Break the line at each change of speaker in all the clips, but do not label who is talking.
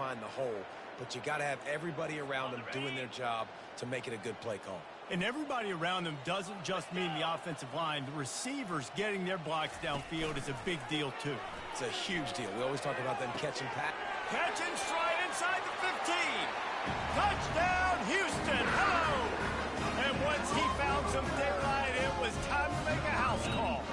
find the hole, but you got to have everybody around them doing their job to make it a good play call.
And everybody around them doesn't just mean the offensive line. The receivers getting their blocks downfield is a big deal, too.
It's a huge deal. We always talk about them catching pass.
Catch and stride inside the 15. Touchdown, Houston. Hello. And once he found some daylight, it was time to make a house call.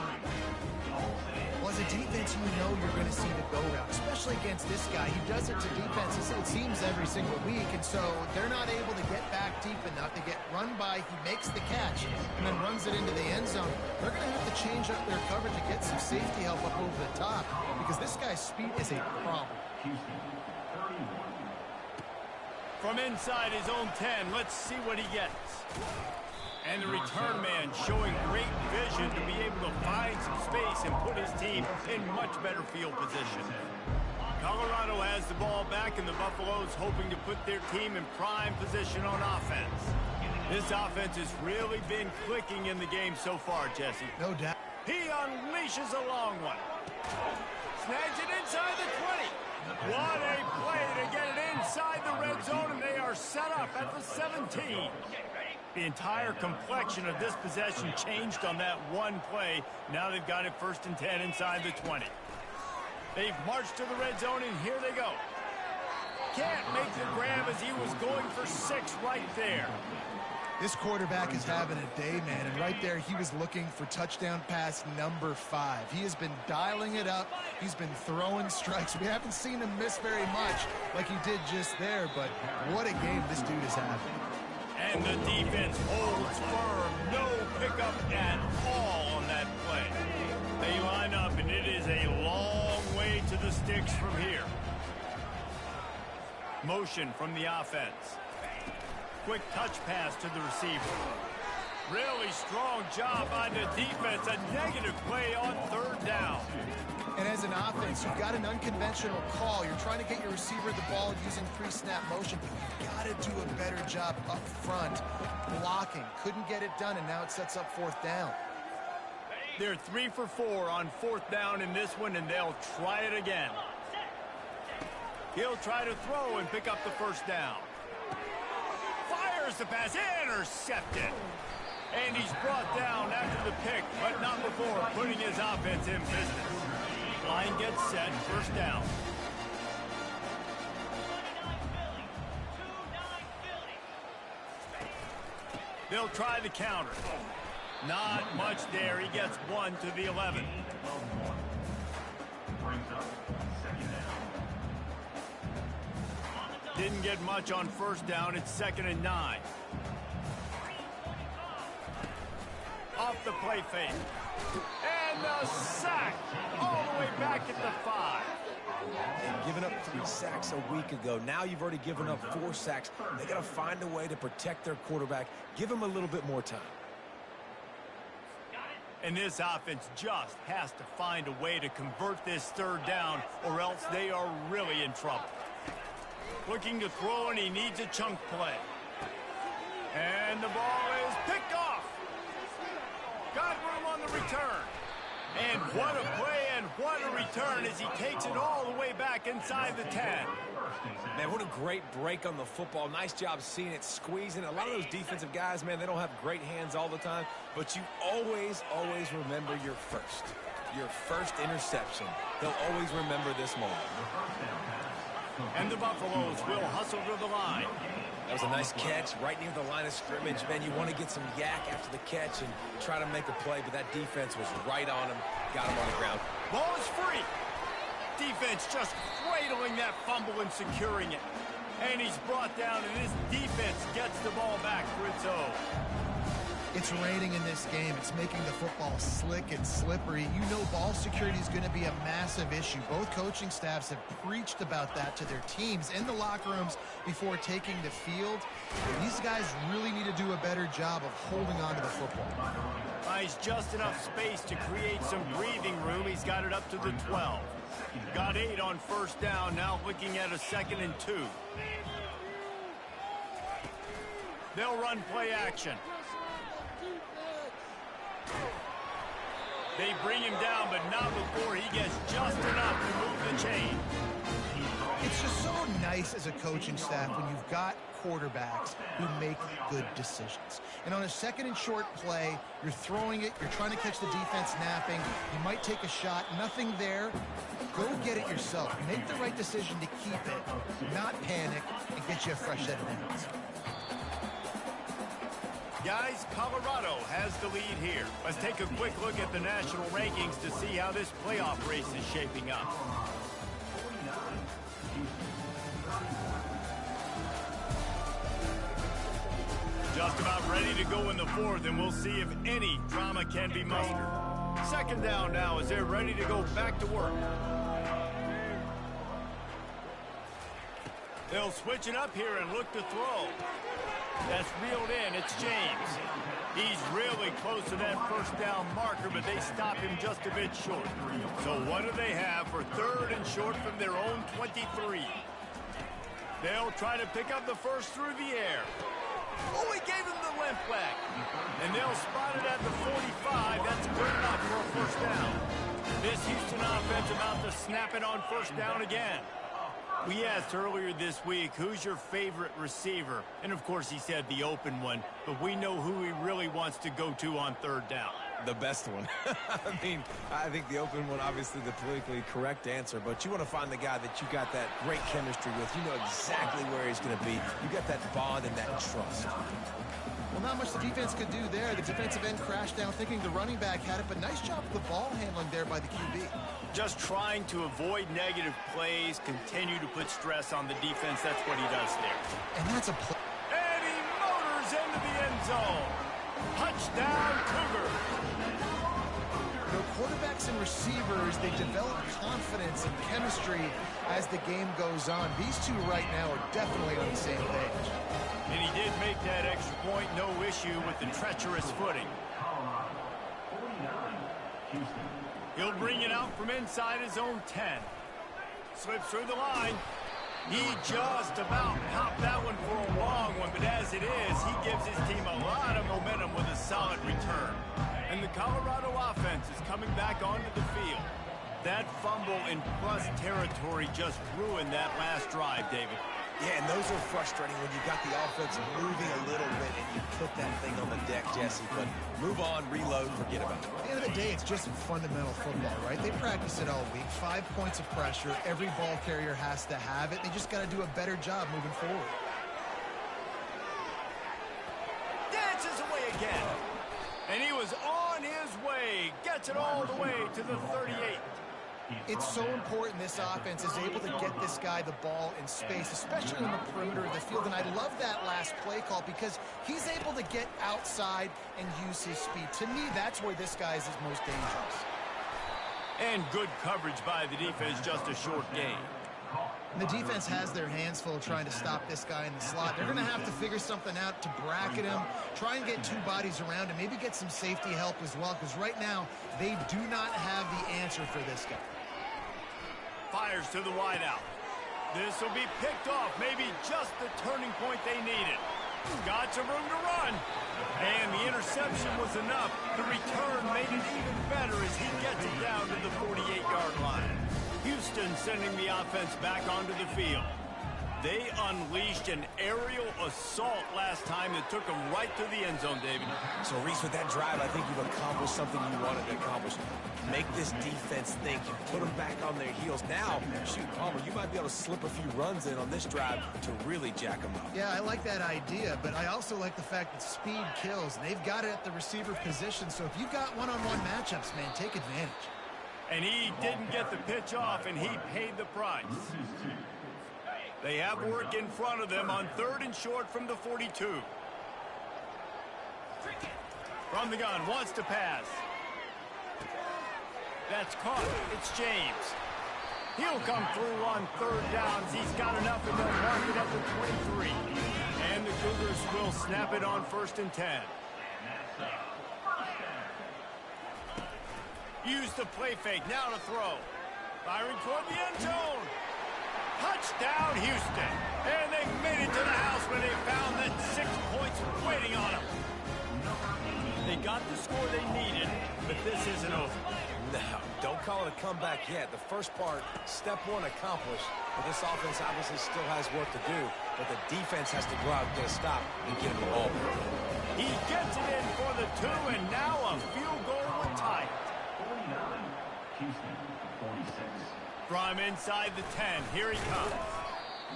Well, as a defense, you know you're going to see the go route, especially against this guy. He does it to defenses, it seems, every single week, and so they're not able to get back deep enough. They get run by, he makes the catch, and then runs it into the end zone. They're going to have to change up their coverage to get some safety help up over the top, because this guy's speed is a problem.
From inside his own 10, let's see what he gets. And the return man showing great vision to be able to find some space and put his team in much better field position. Colorado has the ball back, and the Buffaloes hoping to put their team in prime position on offense. This offense has really been clicking in the game so far, Jesse.
No doubt.
He unleashes a long one. Snags it inside the 20. What a play to get it inside the red zone, and they are set up at the 17. The entire complexion of this possession changed on that one play. Now they've got it 1st and 10 inside the 20. They've marched to the red zone, and here they go. Can't make the grab as he was going for 6 right there.
This quarterback is having a day, man, and right there he was looking for touchdown pass number 5. He has been dialing it up. He's been throwing strikes. We haven't seen him miss very much like he did just there, but what a game this dude is having.
And the defense holds firm. No pickup at all on that play. They line up, and it is a long way to the sticks from here. Motion from the offense. Quick touch pass to the receiver. Really strong job by the defense. A negative play on 3rd down.
And as an offense, you've got an unconventional call. You're trying to get your receiver the ball using pre-snap motion, but you've got to do a better job up front blocking. Couldn't get it done, and now it sets up 4th down.
They're 3 for 4 on 4th down in this one, and they'll try it again. He'll try to throw and pick up the 1st down. Fires the pass, intercepted. And he's brought down after the pick, but not before putting his offense in business. Line gets set, 1st down. They'll try the counter. Not much there. He gets 1 to the 11. Didn't get much on 1st down. It's 2nd and 9. Off the play fake. And the sack all the way back at the 5.
Giving up 3 sacks a week ago. Now you've already given up 4 sacks. They got to find a way to protect their quarterback. Give him a little bit more time.
And this offense just has to find a way to convert this 3rd down, or else they are really in trouble. Looking to throw, and he needs a chunk play. And the ball is picked off. Got room on the return. And what a play and what a return as he takes it all the way back inside the 10.
Man, what a great break on the football. Nice job seeing it, squeezing. A lot of those defensive guys, man, they don't have great hands all the time, but you always, always remember your first interception. They'll always remember this moment.
And the Buffaloes will hustle to the line.
That was a nice catch right near the line of scrimmage. Man, you want to get some yak after the catch and try to make a play, but that defense was right on him, got him on the ground.
Ball is free. Defense just cradling that fumble and securing it. And he's brought down, and his defense gets the ball back for its own.
It's raining in this game. It's making the football slick and slippery. You know ball security is going to be a massive issue. Both coaching staffs have preached about that to their teams in the locker rooms before taking the field. These guys really need to do a better job of holding on to the football.
He's just enough space to create some breathing room. He's got it up to the 12. Got 8 on 1st down. Now looking at a 2nd and 2. They'll run play action. They bring him down, but not before he gets just enough to move the chain.
It's just so nice as a coaching staff when you've got quarterbacks who make good decisions. And on a second and short play, you're throwing it, you're trying to catch the defense napping, you might take a shot, nothing there. Go get it yourself. Make the right decision to keep it, not panic, and get you a fresh set of downs.
Guys, Colorado has the lead here. Let's take a quick look at the national rankings to see how this playoff race is shaping up. Just about ready to go in the fourth, and we'll see if any drama can be mustered. Second down now as they're ready to go back to work. They'll switch it up here and look to throw. That's reeled in. It's James. He's really close to that first down marker, but they stop him just a bit short. So what do they have for third and short from their own 23? They'll try to pick up the first through the air. Oh, he gave him the limp leg. And they'll spot it at the 45. That's good enough for a first down. This Houston offense about to snap it on first down again. We asked earlier this week, who's your favorite receiver? And, of course, he said the open one. But we know who he really wants to go to on third down.
The best one. I think the open one, obviously the politically correct answer, but you want to find the guy that you got that great chemistry with. You know exactly where he's going to be. You got that bond and that trust.
Well, not much the defense could do there. The defensive end crashed down thinking the running back had it, but nice job with the ball handling there by the QB.
Just trying to avoid negative plays, continue to put stress on the defense. That's what he does there.
And that's a play.
And he motors into the end zone. Touchdown, Cougar.
You know, quarterbacks and receivers, they develop confidence and chemistry as the game goes on. These two right now are definitely on the same page.
And he did make that extra point, no issue with the treacherous footing. He'll bring it out from inside his own 10. Slips through the line. He just about popped that one for a long one, but as it is, he gives his team a lot of momentum with a solid return. And the Colorado offense is coming back onto the field. That fumble in plus territory just ruined that last drive, David.
Yeah, and those are frustrating when you got the offense moving a little bit and you put that thing on the deck, Jesse. But move on, reload, forget about it.
At the end of the day, it's just fundamental football, right? They practice it all week. 5 points of pressure. Every ball carrier has to have it. They just got to do a better job moving forward.
Dances away again. And he was on his way. Gets it all the way to the 38.
It's so important this offense is able to get this guy the ball in space, especially on the perimeter of the field. And I love that last play call because he's able to get outside and use his speed. To me, that's where this guy is his most dangerous.
And good coverage by the defense, just a short gain.
And the defense has their hands full trying to stop this guy in the slot. They're going to have to figure something out to bracket him, try and get 2 bodies around him, maybe get some safety help as well, because right now they do not have the answer for this guy.
Fires to the wideout. This will be picked off, maybe just the turning point they needed. Got some room to run. And the interception was enough. The return made it even better as he gets it down to the 48-yard line. Houston sending the offense back onto the field. They unleashed an aerial assault last time that took them right to the end zone, David.
So, Reese, with that drive, I think you've accomplished something you wanted to accomplish. Make this defense think. Put them back on their heels. Now, shoot, Palmer, you might be able to slip a few runs in on this drive to really jack them up.
Yeah, I like that idea, but I also like the fact that speed kills. They've got it at the receiver position, so if you've got one-on-one matchups, man, take advantage.
And he didn't get the pitch off, and he paid the price. They have work in front of them on third and short from the 42. From the gun, wants to pass. That's caught. It's James. He'll come through on third downs. He's got enough, and they'll mark it at the 23. And the Cougars will snap it on first and 10. Use the play fake. Now to throw. Firing toward the end zone. Touchdown, Houston. And they made it to the house when they found that 6 points waiting on them. They got the score they needed, but this isn't over.
No, don't call it a comeback yet. The first part, step one accomplished. But this offense obviously still has work to do, but the defense has to go out and get a stop and get him the ball.
He gets it in for the 2, and now a field goal would tie it. From inside the 10, here he comes.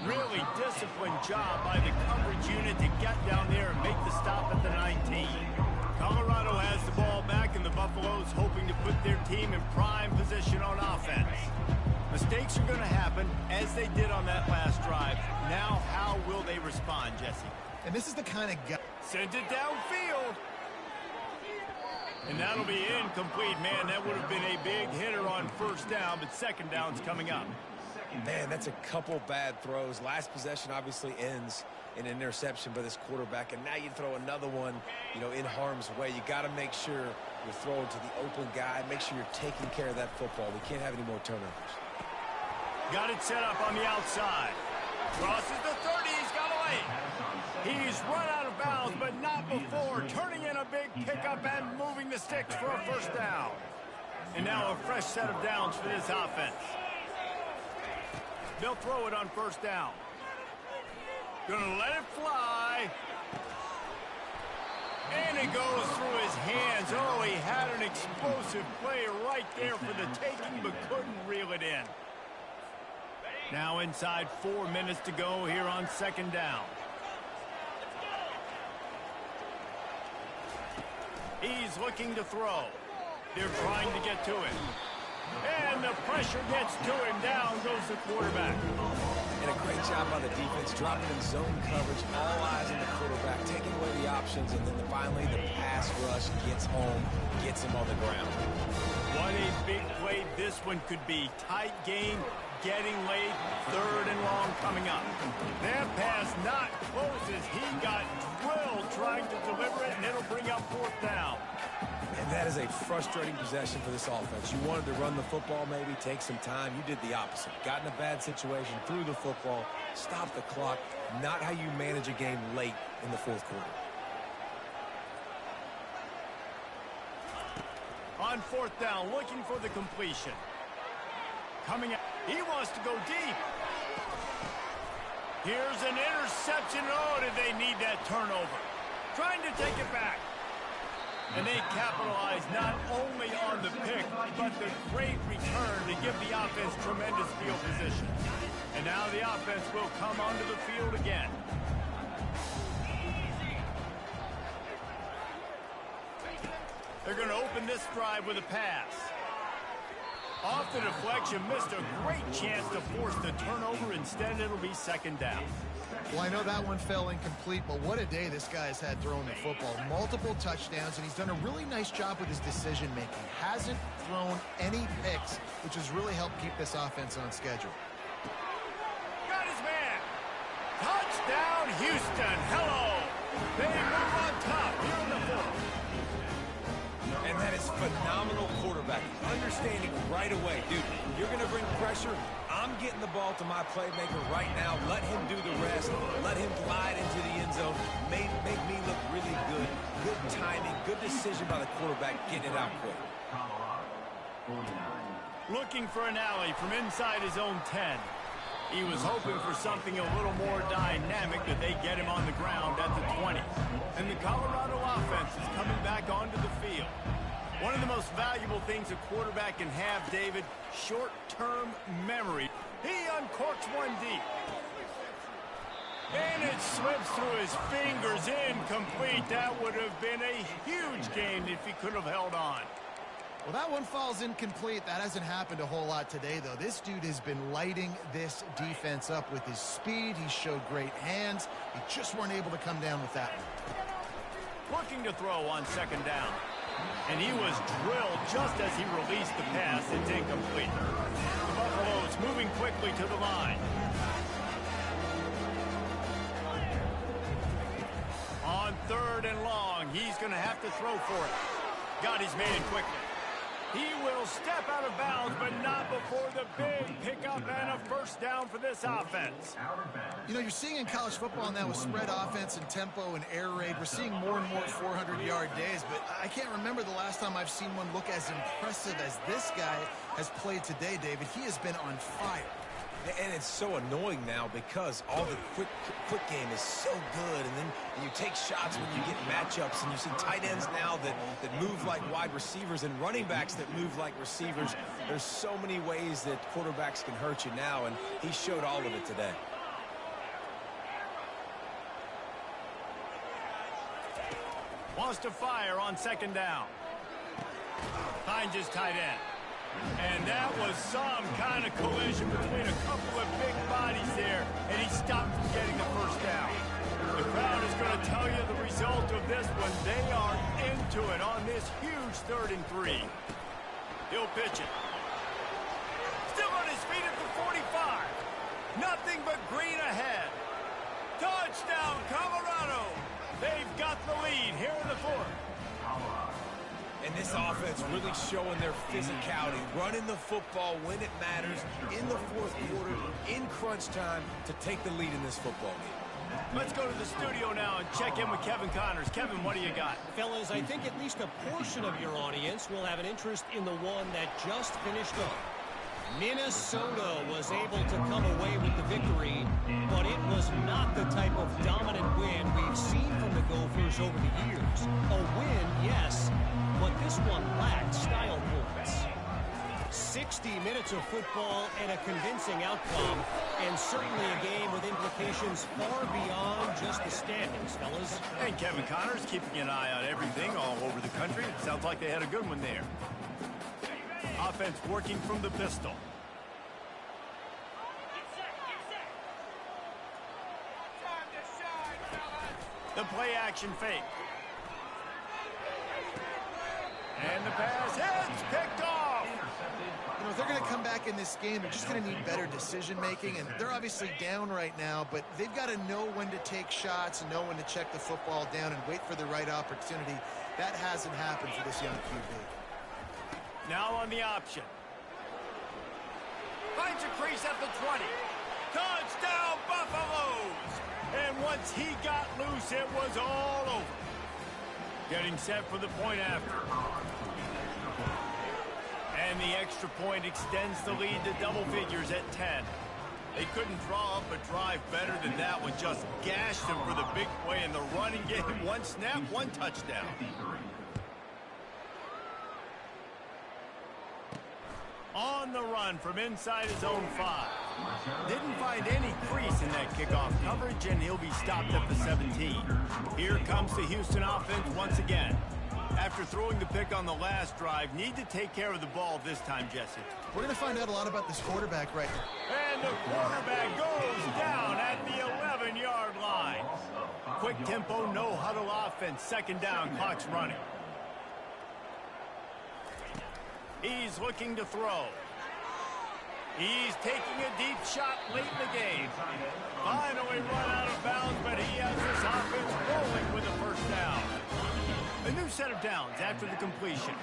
Really disciplined job by the coverage unit to get down there and make the stop at the 19. Colorado has the ball back, and the Buffaloes hoping to put their team in prime position on offense. Mistakes are going to happen, as they did on that last drive. Now, how will they respond, Jesse?
And this is the kind of guy.
Sends it downfield. And that'll be incomplete. Man, that would have been a big hitter on first down, but second down's coming up.
Man, that's a couple bad throws. Last possession obviously ends in an interception by this quarterback, and now you throw another one, in harm's way. You got to make sure you're throwing to the open guy. Make sure you're taking care of that football. We can't have any more turnovers.
Got it set up on the outside. Crosses the 30. He's got away. He's run out of bounds, but not before. Turning in a big pickup and moving the sticks for a first down. And now a fresh set of downs for this offense. They'll throw it on first down. Gonna let it fly. And it goes through his hands. Oh, he had an explosive play right there for the taking, but couldn't reel it in. Now inside 4 minutes to go here on second down. He's looking to throw. They're trying to get to him. And the pressure gets to him. Down goes the quarterback.
And a great job by the defense, dropping in zone coverage, all eyes on the quarterback, taking away the options, and then finally the pass rush gets home, gets him on the ground.
What a big play this one could be. Tight game, getting late, third and long coming up. That pass not close as he got drilled trying to deliver it, and it'll bring up fourth down.
And that is a frustrating possession for this offense. You wanted to run the football, maybe take some time. You did the opposite. Got in a bad situation, threw the football, stopped the clock. Not how you manage a game late in the fourth quarter.
On fourth down, looking for the completion. Coming out. He wants to go deep. Here's an interception. Oh, did they need that turnover? Trying to take it back. And they capitalize not only on the pick, but the great return to give the offense tremendous field position. And now the offense will come onto the field again. They're going to open this drive with a pass. Off the deflection, missed a great chance to force the turnover. Instead, it'll be second down.
Well, I know that one fell incomplete, but what a day this guy's had throwing the football. Multiple touchdowns, and he's done a really nice job with his decision-making. Hasn't thrown any picks, which has really helped keep this offense on schedule.
Got his man. Touchdown, Houston. Hello. They move on top here in the fourth.
And that is phenomenal quarterbacking. Understanding right away, dude, you're going to bring pressure. I'm getting the ball to my playmaker right now. Let him do the rest. Let him glide into the end zone. Make me look really good. Good timing, good decision by the quarterback, getting it out quick.
Looking for an alley from inside his own 10. He was hoping for something a little more dynamic, that they get him on the ground at the 20. And the Colorado offense is coming back onto the field. One of the most valuable things a quarterback can have, David, short-term memory. He uncorks one deep. And it slips through his fingers, incomplete. That would have been a huge gain if he could have held on.
Well, that one falls incomplete. That hasn't happened a whole lot today, though. This dude has been lighting this defense up with his speed. He showed great hands. He just weren't able to come down with that one.
Looking to throw on second down. And he was drilled just as he released the pass. It's incomplete. The Buffaloes moving quickly to the line. On third and long, he's going to have to throw for it. Got his man quickly. He will step out of bounds, but not before the big pickup and a first down for this offense.
You know, you're seeing in college football now with spread offense and tempo and air raid, we're seeing more and more 400-yard days, but I can't remember the last time I've seen one look as impressive as this guy has played today, David. He has been on fire.
And it's so annoying now because all the quick game is so good, and then you take shots when you get matchups, and you see tight ends now that move like wide receivers and running backs that move like receivers. There's so many ways that quarterbacks can hurt you now, and he showed all of it today.
Wants to fire on second down. Finds his tight end. And that was some kind of collision between a couple of big bodies there, and he stopped from getting the first down. The crowd is going to tell you the result of this one. They are into it on this huge 3rd and 3. He'll pitch it. Still on his feet at the 45. Nothing but green ahead. Touchdown, Colorado. They've got the lead here in the 4th.
And this offense really showing their physicality, running the football when it matters, in the 4th quarter, in crunch time, to take the lead in this football game.
Let's go to the studio now and check in with Kevin Connors. Kevin, what do you got?
Fellas, I think at least a portion of your audience will have an interest in the one that just finished up. Minnesota was able to come away with the victory, but it was not the type of dominant win we've seen from the Gophers over the years. A win, yes, but this one lacked style points. 60 minutes of football and a convincing outcome, and certainly a game with implications far beyond just the standings, fellas.
And Kevin Connors keeping an eye on everything all over the country. It sounds like they had a good one there. Offense working from the pistol. The play action fake. And the pass is picked off.
You know, if they're going to come back in this game, they're just going to need better decision-making, and they're obviously down right now, but they've got to know when to take shots and know when to check the football down and wait for the right opportunity. That hasn't happened for this young QB.
Now on the option. Finds a crease at the 20. Touchdown, Buffaloes! And once he got loose, it was all over. Getting set for the point after. And the extra point extends the lead to double figures at 10. They couldn't draw up a drive better than that one. Just gashed them for the big play in the running game. One snap, one touchdown. On the run from inside his own 5. Didn't find any crease in that kickoff coverage, and he'll be stopped at the 17. Here comes the Houston offense once again. After throwing the pick on the last drive, need to take care of the ball this time, Jesse.
We're going to find out a lot about this quarterback right now.
And the quarterback goes down at the 11-yard line. Quick tempo, no huddle offense. Second down, clock's running. He's looking to throw. He's taking a deep shot late in the game. Finally run out of bounds, but he has this offense rolling with a first down. A new set of downs after the completion.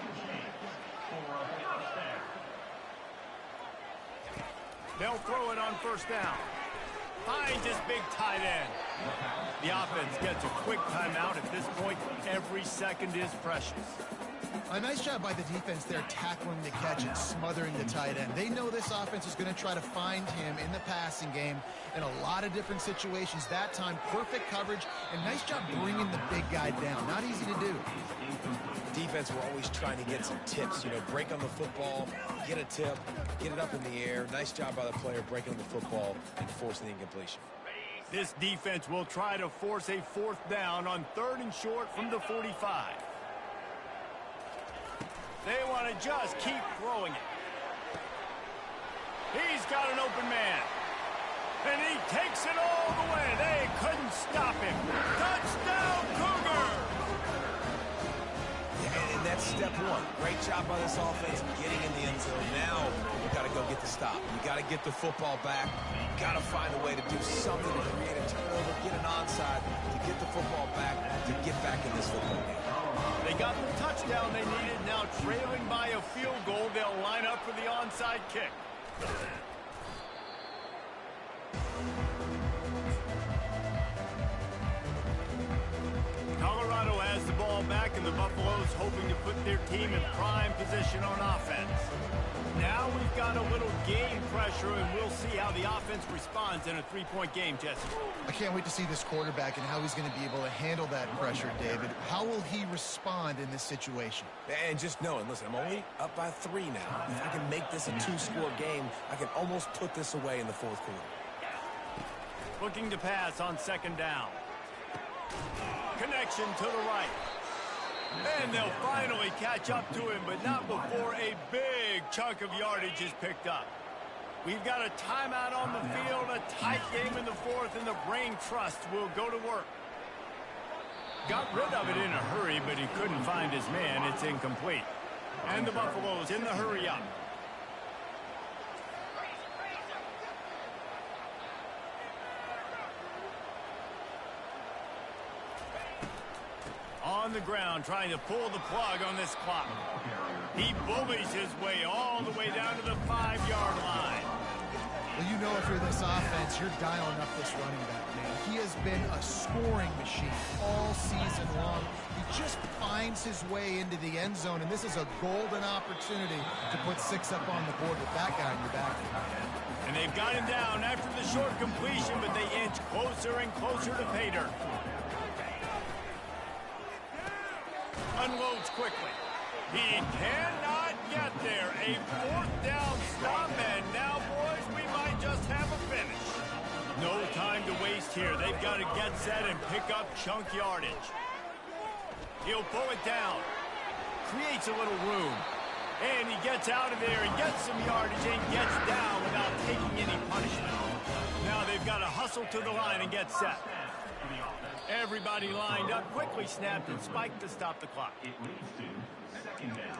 They'll throw it on first down. Finds his big tight end. The offense gets a quick timeout. At this point, every second is precious.
A nice job by the defense there, tackling the catch and smothering the tight end. They know this offense is going to try to find him in the passing game in a lot of different situations. That time, perfect coverage, and nice job bringing the big guy down. Not easy to do.
Defense, we're always trying to get some tips. You know, break on the football, get a tip, get it up in the air. Nice job by the player breaking on the football and forcing the incompletion.
This defense will try to force a fourth down on 3rd and short from the 45. They want to just keep throwing it. He's got an open man. And he takes it all the way. They couldn't stop him. Touchdown, Cougar!
Yeah, and that's step one. Great job by this offense getting in the end zone. Now you got to go get the stop. You got to get the football back. You got to find a way to do something to create a turnover, get an onside, to get the football back, to get back in this football game.
They got the touchdown they needed. Now trailing by a field goal, they'll line up for the onside kick. Colorado has the ball back, and the Buffaloes hoping to put their team in prime position on offense. Now we've got a little game pressure, and we'll see how the offense responds in a three-point game, Jesse.
I can't wait to see this quarterback and how he's going to be able to handle that pressure, David. How will he respond in this situation?
And just knowing, listen, I'm only up by 3 now. If I can make this a 2-score game, I can almost put this away in the fourth quarter.
Looking to pass on second down. Connection to the right. And they'll finally catch up to him, but not before a big chunk of yardage is picked up. We've got a timeout on the field, a tight game in the fourth, and the brain trust will go to work. Got rid of it in a hurry, but he couldn't find his man. It's incomplete. And the Buffaloes in the hurry up. On the ground, trying to pull the plug on this clock. He bullies his way all the way down to the 5-yard line.
Well, you know, if you're this offense, you're dialing up this running back, man. He has been a scoring machine all season long. He just finds his way into the end zone, and this is a golden opportunity to put 6 up on the board with that guy in your back.
And they've got him down after the short completion, but they inch closer and closer to pay dirt. Unloads quickly. He cannot get there. A 4th down stop, and now, boys, we might just have a finish. No time to waste here. They've got to get set and pick up chunk yardage. He'll pull it down. Creates a little room. And he gets out of there and gets some yardage and gets down without taking any punishment. Now they've got to hustle to the line and get set. Everybody lined up, quickly snapped and spiked to stop the clock.
It leads to second down.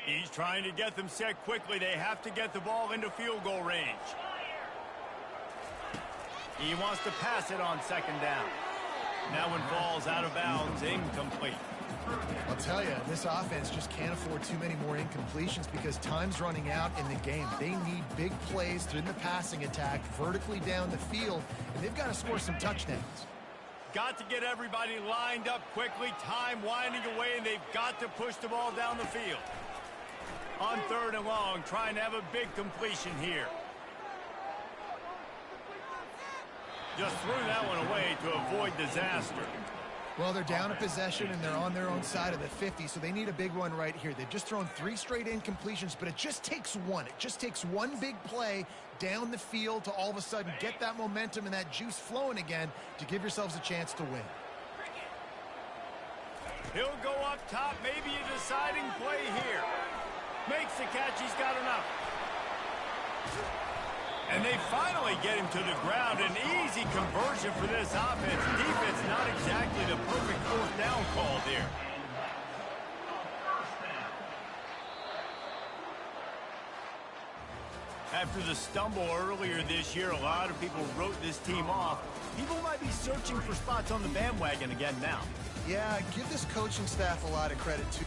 He's trying to get them set quickly. They have to get the ball into field goal range. He wants to pass it on second down. That one falls out of bounds, incomplete.
I'll tell you, this offense just can't afford too many more incompletions because time's running out in the game. They need big plays in the passing attack, vertically down the field, and they've got to score some touchdowns.
Got to get everybody lined up quickly, time winding away, and they've got to push the ball down the field. On 3rd and long, trying to have a big completion here. Just threw that one away to avoid disaster.
Well, they're down a possession, and they're on their own side of the 50, so they need a big one right here. They've just thrown 3 straight incompletions, but it just takes one. It just takes one big play down the field to all of a sudden get that momentum and that juice flowing again to give yourselves a chance to win.
He'll go up top, maybe a deciding play here. Makes the catch, he's got enough. And they finally get him to the ground. An easy conversion for this offense. Defense not exactly the perfect 4th down call there. After the stumble earlier this year, a lot of people wrote this team off. People might be searching for spots on the bandwagon again now.
Yeah, give this coaching staff a lot of credit, too.